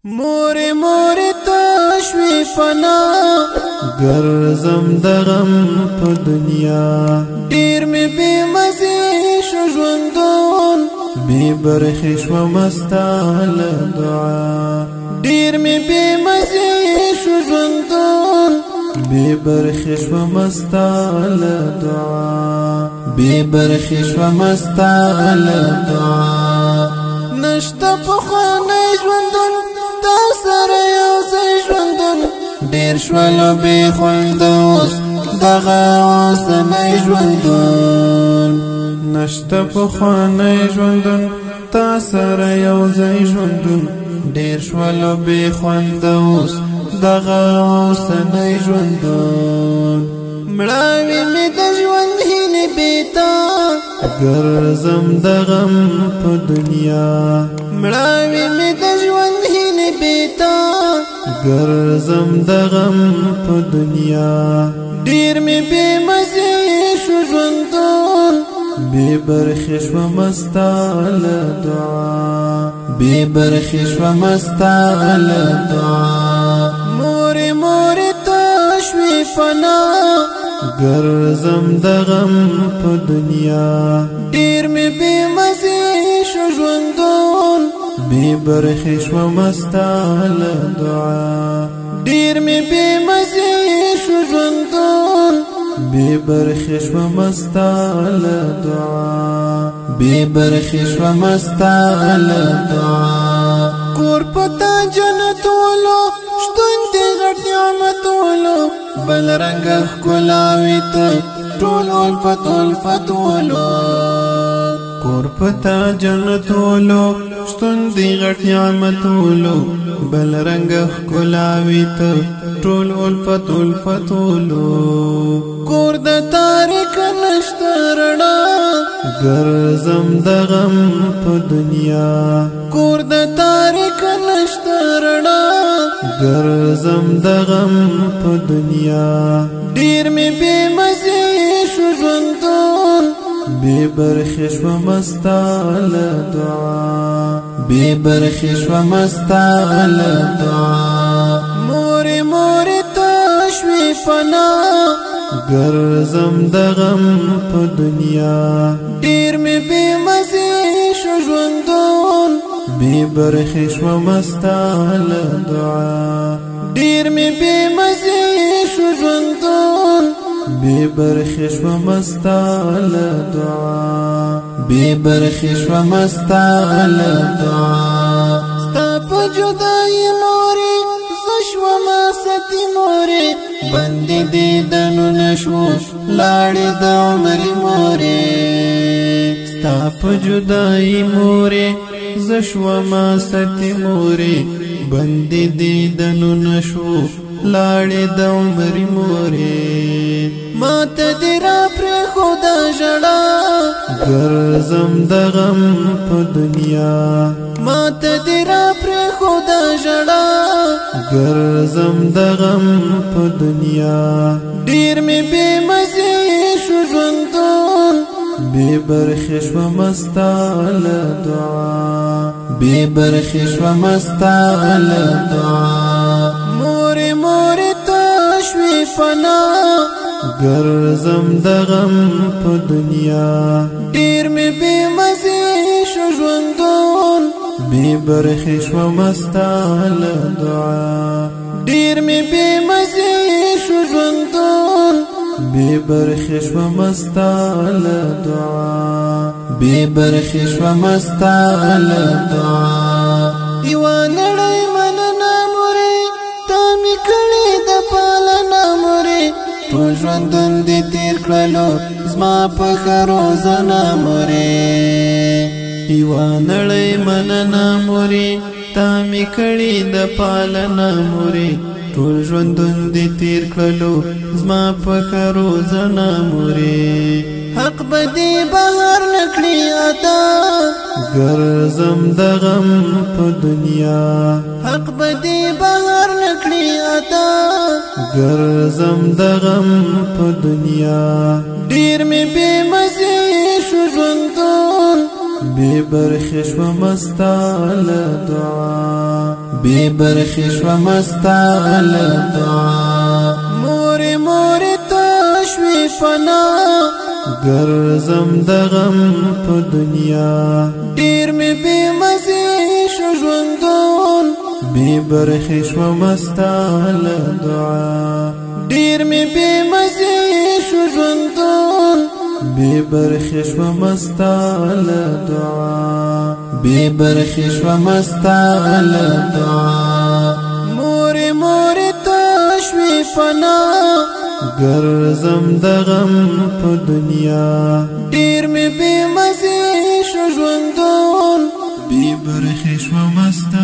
موری موری تشوی پنا گرزم دغم په دنیا ډیر می بی مزی شو ژوندون بی برخی شو مستال دعا ډیر می بی مزی شو ژوندون بی برخی شو مستال دعا بی برخی شو مستال دعا نشتا پخوانی ژوندون تا سره یو ځای ژوندون ډیر شولو بی خوندوس دغه اوسنی ژوندون نشتا پخوانی ژوندون تا سره یو ځای ژوندون ډیر شولو بی خوندوس دغه اوسنی ژوندون مړاوي می د ژوند هیلې بیتا ګرځم د غم په دنیا مړاوي می د ژوند هیلې بیتا ګرځم د غم په دنیا ډیر می بی مزه شو ژوندون بی برخی شو مستال دعا بی برخی شو مستال دعا موری موری تشوی پنا گرزم دغم په دنیا ډیر می بی مزه شو ژوندون بی برخی شو مستال دعا ډیر می بی مزه شو ژوندون بی برخی شو مستال دعا بی برخی شو مستال دعا کور پتا جنت ولو شتون دی غټ نعمت ولو بل رنگ ښکلاوي ته ټول الفت ولو کور پتا جنت ولو شتون دی غټ نعمت ولو بل رنگ ښکلاوي ته ټول الفت ولو کور د تاریک نشته رڼا ګرځم د غم په دنیا کور د تاریک نشته رڼا ګرځم د غم په دنیا ډیر می بی مزه شو ژوندون بی برخی شو مستال دعا بی برخی شو مستال دعا موری موری تشوی پنا گرزم د غم په دنیا ډیر می بی مزه شو ژوندون بی برخی شو مستال دعا ډیر می بی مزه شو ژوندون بی برخی شو مستال دعا بی برخی شو مستال دعا ستا په جدای موري زشو ما ستی موري بندي دي دنو نشو لاړې د عمر موري ستا په جدای موري زشو ما ستی موري بندي دي دنو نشو لاړې د عمر موري ما ته دې را پرې خدا ژړا ګرځم د غم په دنیا ما ته دې را پرې خدا ژړا ګرځم د غم په دنیا ډیر می بی مزه شو ژوندون بی برخی شو مستال دعا بی برخی شو مستال دعا موری موری تشوی پنا گرزم د غم په دنیا ډیر می بی مزه شو ژوندون بی برخی شو مستال دعا ډیر می بی مزه شو ژوندون بی برخی شو مستال دعا بی برخی شو مستال دعا یوا نړۍ مننه موري تا می کړي د پالنه موري ټول ژوندون دې تیر کړلو زما په خرو زنا موري یوا نړۍ مننه موري تا می کړي د پالنه موري ټول ژوندون دې تیر کړلو زما په خرو زنا موري حق بدی بهر نکړي ادا ګرځم د غم په دنیا حق بدی بهر نکړي ادا ګرځم د غم په دنیا ډیر می بی مزه شو ژوندون بی برخی شو مستال دعا بی برخی شوم استا له دعا مورې مورې تشوي پناه ګرځم د غم په دنیا ډېر مې بې مزې شو ژوندون بې برخې شوم ستا له دعا ډېر مې بې مزې شو ژوندون بې برخې شوم ستا له دعا بې برخې شوم ستا له دعا مورې مورې تشوي پناه ګرځم د غم په دنیا ډېر مې بې مزې شو ژوندون بې برخې شوم ستا